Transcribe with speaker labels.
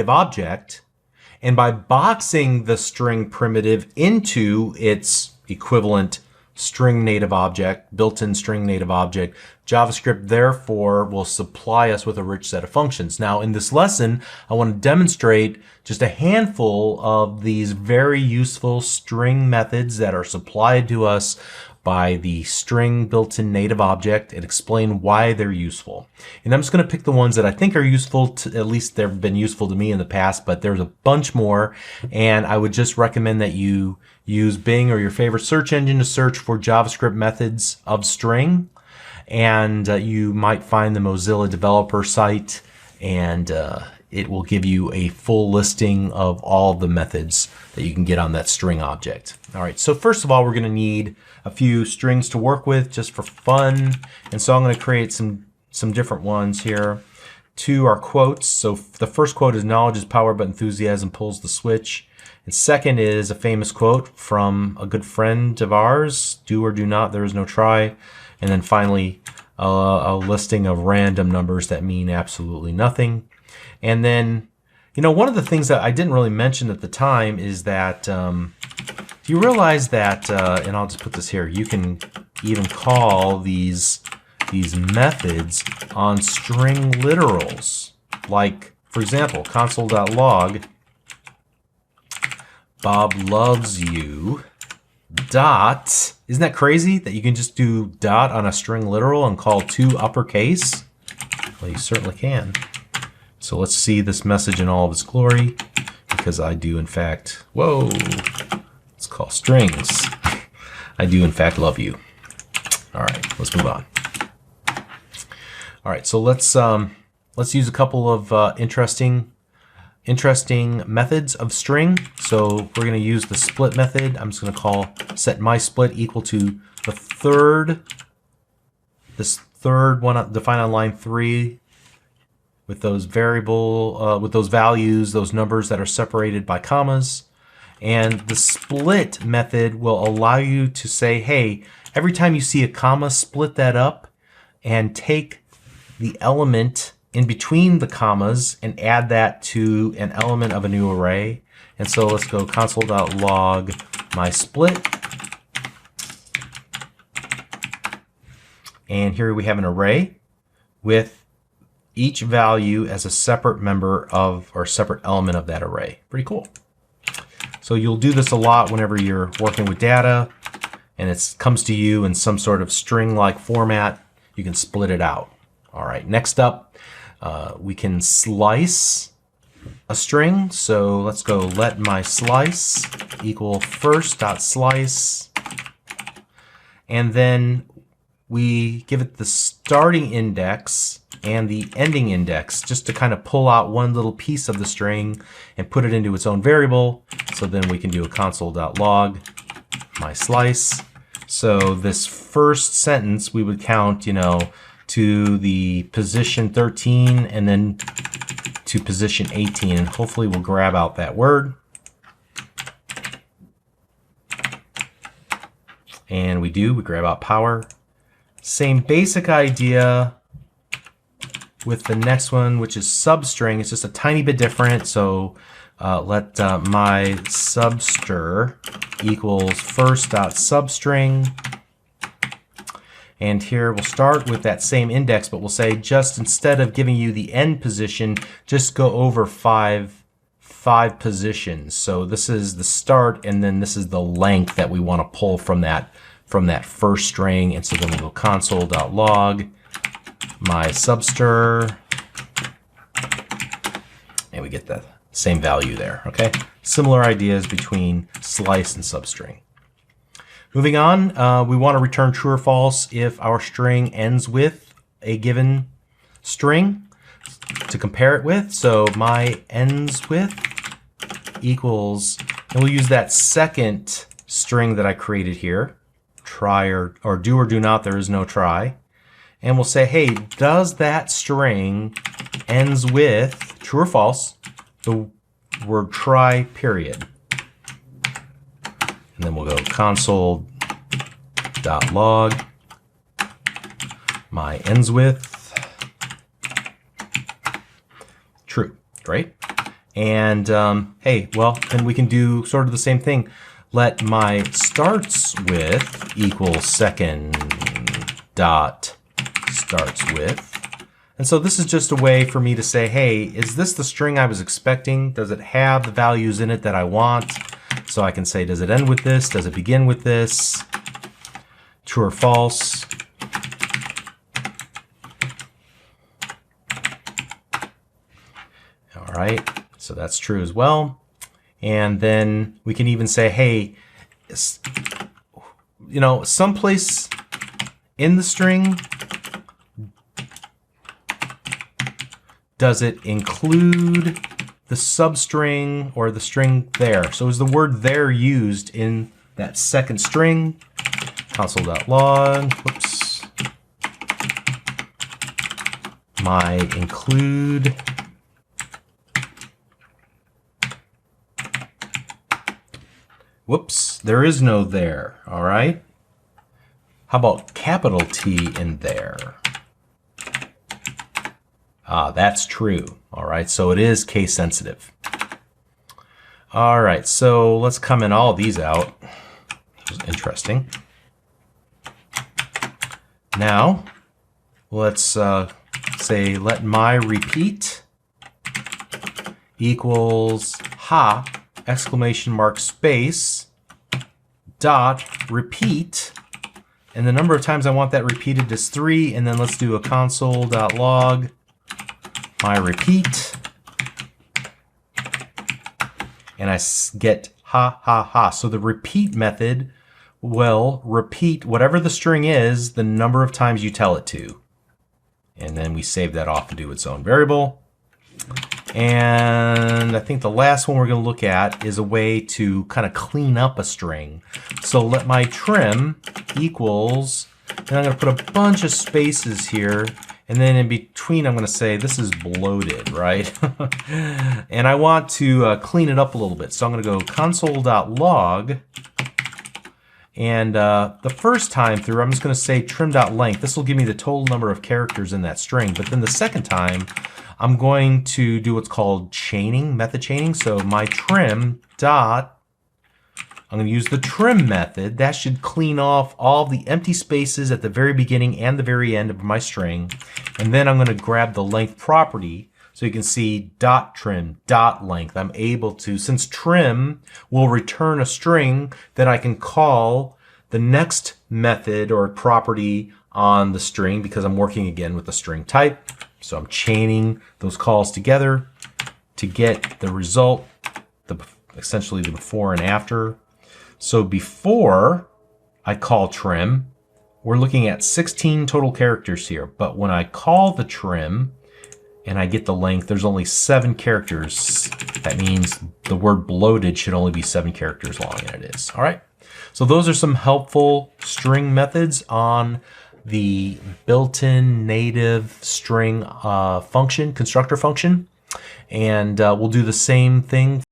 Speaker 1: object, and by boxing the string primitive into its equivalent string native object, built-in string native object, JavaScript therefore will supply us with a rich set of functions. Now in this lesson, I want to demonstrate just a handful of these very useful string methods that are supplied to us by the string built-in native object and explain why they're useful. And I'm just going to pick the ones that I think are useful, at least they've been useful to me in the past, but there's a bunch more, and I would just recommend that you use Bing or your favorite search engine to search for JavaScript methods of string, and you might find the Mozilla developer site, and it will give you a full listing of all the methods that you can get on that string object. All right, so first of all, we're going to need a few strings to work with just for fun. And so I'm going to create some different ones here. Two are quotes. So the first quote is knowledge is power, but enthusiasm pulls the switch. And second is a famous quote from a good friend of ours, do or do not, there is no try. And then finally, a listing of random numbers that mean absolutely nothing. And then, you know, one of the things that I didn't really mention at the time is that do you realize that, and I'll just put this here, you can even call these methods on string literals. Like, for example, console.log, Bob loves you, dot. Isn't that crazy that you can just do dot on a string literal and call to uppercase? Well, you certainly can. So let's see this message in all of its glory, because I do in fact, whoa, let's call strings. I do in fact love you. All right, let's move on. All right, so let's use a couple of interesting methods of string. So we're going to use the split method. I'm just going to call set my split equal to this third one defined on line 3 with those with those values, those numbers that are separated by commas. And the split method will allow you to say, hey, every time you see a comma, split that up and take the element in between the commas and add that to an element of a new array. And so let's go console.log my split. And here we have an array with each value as a separate member of, or separate element of that array. Pretty cool. So you'll do this a lot whenever you're working with data and it comes to you in some sort of string-like format. You can split it out. All right, next up, we can slice a string. So let's go let my slice equal first.slice. And then we give it the starting index and the ending index just to kind of pull out one little piece of the string and put it into its own variable. So then we can do a console.log my slice. So this first sentence we would count, you know, to the position 13 and then to position 18, and hopefully we'll grab out that word. And we grab out power. Same basic idea with the next one, which is substring. It's just a tiny bit different. So let my substr equals first.substring. And here we'll start with that same index, but we'll say just instead of giving you the end position, just go over five positions. So this is the start, and then this is the length that we want to pull from that first string. And so then we'll go console.log my substr, and we get the same value there. Okay, similar ideas between slice and substring. Moving on, we want to return true or false if our string ends with a given string to compare it with. So my ends with equals, and we'll use that second string that I created here, try or do not, there is no try. And we'll say, hey, does that string ends with true or false, the word try, period. And then we'll go console.log my ends with true. Great. And hey, well, then we can do sort of the same thing. Let my starts with equals second dot starts with. And so this is just a way for me to say, hey, is this the string I was expecting? Does it have the values in it that I want? So I can say, does it end with this? Does it begin with this? True or false? All right, so that's true as well. And then we can even say, hey, you know, someplace in the string, does it include the substring or the string there? So is the word there used in that second string? Console.log, whoops. My include whoops, there is no there, all right? How about capital T in there? Ah, that's true. All right, so it is case sensitive. All right, so let's comment all these out. Which is interesting. Now, let's say let my repeat equals ha exclamation mark space dot repeat. And the number of times I want that repeated is 3. And then let's do a console.log my repeat, and I get ha ha ha. So the repeat method will repeat whatever the string is the number of times you tell it to. And then we save that off to do its own variable. And I think the last one we're going to look at is a way to kind of clean up a string. So let my trim equals, and I'm going to put a bunch of spaces here. And then in between, I'm going to say this is bloated, right? And I want to clean it up a little bit. So I'm going to go console.log. And the first time through, I'm just going to say trim.length. This will give me the total number of characters in that string. But then the second time, I'm going to do what's called chaining, method chaining. So my trim dot, I'm going to use the trim method. That should clean off all the empty spaces at the very beginning and the very end of my string. And then I'm going to grab the length property. So you can see dot trim, dot length. I'm able to, since trim will return a string, then I can call the next method or property on the string because I'm working again with the string type. So I'm chaining those calls together to get the result, essentially the before and after. So before I call trim, we're looking at 16 total characters here. But when I call the trim and I get the length, there's only 7 characters. That means the word bloated should only be 7 characters long, and it is. All right. So those are some helpful string methods on the built-in native string function, constructor function. And we'll do the same thing